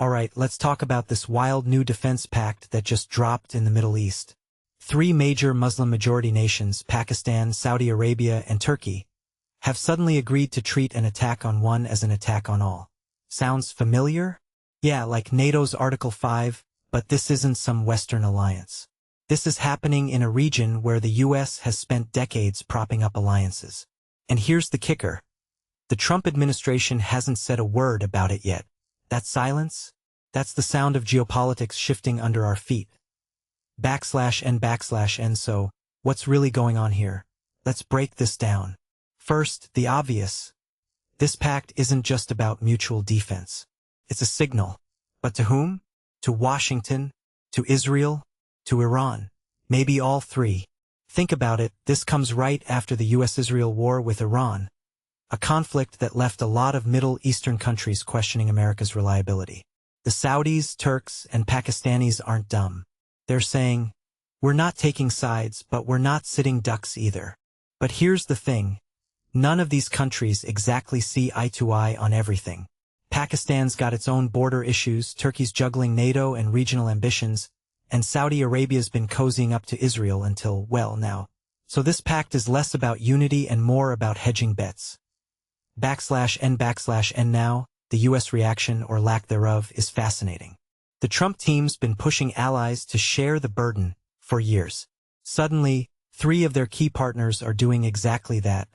Alright, let's talk about this wild new defense pact that just dropped in the Middle East. Three major Muslim-majority nations, Pakistan, Saudi Arabia, and Turkey, have suddenly agreed to treat an attack on one as an attack on all. Sounds familiar? Yeah, like NATO's Article 5, but this isn't some Western alliance. This is happening in a region where the US has spent decades propping up alliances. And here's the kicker. The Trump administration hasn't said a word about it yet. That silence? That's the sound of geopolitics shifting under our feet. /n/n. So, what's really going on here? Let's break this down. First, the obvious. This pact isn't just about mutual defense. It's a signal. But to whom? To Washington? To Israel? To Iran? Maybe all three. Think about it, this comes right after the US-Israel war with Iran. A conflict that left a lot of Middle Eastern countries questioning America's reliability. The Saudis, Turks, and Pakistanis aren't dumb. They're saying, we're not taking sides, but we're not sitting ducks either. But here's the thing. None of these countries exactly see eye to eye on everything. Pakistan's got its own border issues, Turkey's juggling NATO and regional ambitions, and Saudi Arabia's been cozying up to Israel until, well, now. So this pact is less about unity and more about hedging bets. /n/n now, the US reaction, or lack thereof, is fascinating. The Trump team's been pushing allies to share the burden for years. Suddenly, three of their key partners are doing exactly that,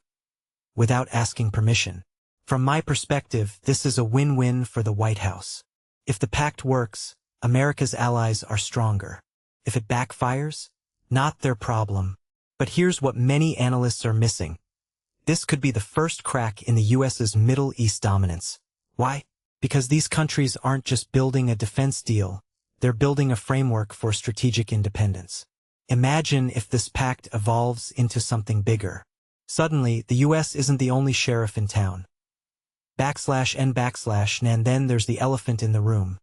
without asking permission. From my perspective, this is a win-win for the White House. If the pact works, America's allies are stronger. If it backfires, not their problem. But here's what many analysts are missing. This could be the first crack in the US's Middle East dominance. Why? Because these countries aren't just building a defense deal, they're building a framework for strategic independence. Imagine if this pact evolves into something bigger. Suddenly, the US isn't the only sheriff in town. /n/n. And then there's the elephant in the room.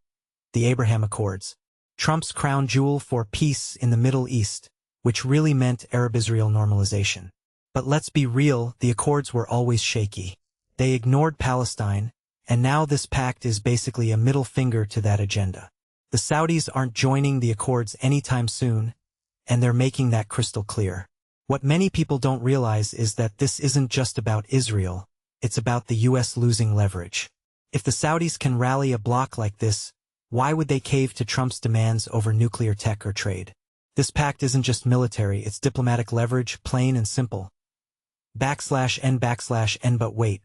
The Abraham Accords. Trump's crown jewel for peace in the Middle East, which really meant Arab-Israel normalization. But let's be real, the accords were always shaky. They ignored Palestine, and now this pact is basically a middle finger to that agenda. The Saudis aren't joining the accords anytime soon, and they're making that crystal clear. What many people don't realize is that this isn't just about Israel, it's about the US losing leverage. If the Saudis can rally a bloc like this, why would they cave to Trump's demands over nuclear tech or trade? This pact isn't just military, it's diplomatic leverage, plain and simple. /n/n. But wait.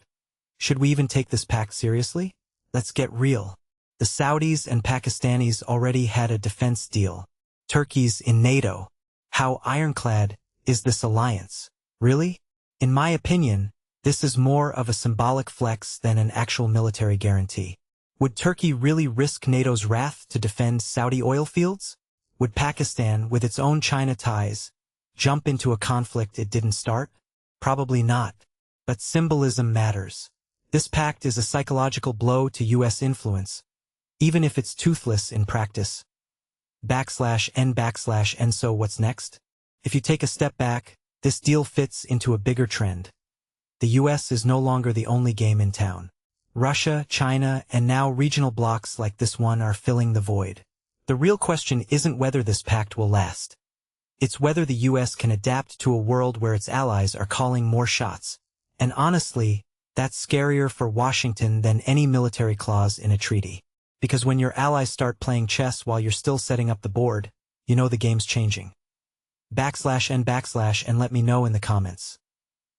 Should we even take this pact seriously? Let's get real. The Saudis and Pakistanis already had a defense deal. Turkey's in NATO. How ironclad is this alliance? Really? In my opinion, this is more of a symbolic flex than an actual military guarantee. Would Turkey really risk NATO's wrath to defend Saudi oil fields? Would Pakistan, with its own China ties, jump into a conflict it didn't start? Probably not. But symbolism matters. This pact is a psychological blow to US influence, even if it's toothless in practice. /n/n. So what's next? If you take a step back, this deal fits into a bigger trend. The US is no longer the only game in town. Russia, China, and now regional blocs like this one are filling the void. The real question isn't whether this pact will last. It's whether the US can adapt to a world where its allies are calling more shots. And honestly, that's scarier for Washington than any military clause in a treaty. Because when your allies start playing chess while you're still setting up the board, you know the game's changing. /n/n. And let me know in the comments.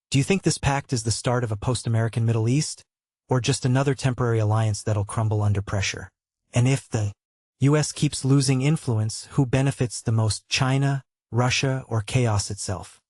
Do you think this pact is the start of a post-American Middle East? Or just another temporary alliance that'll crumble under pressure? And if the US keeps losing influence, who benefits the most, China, Russia, or chaos itself?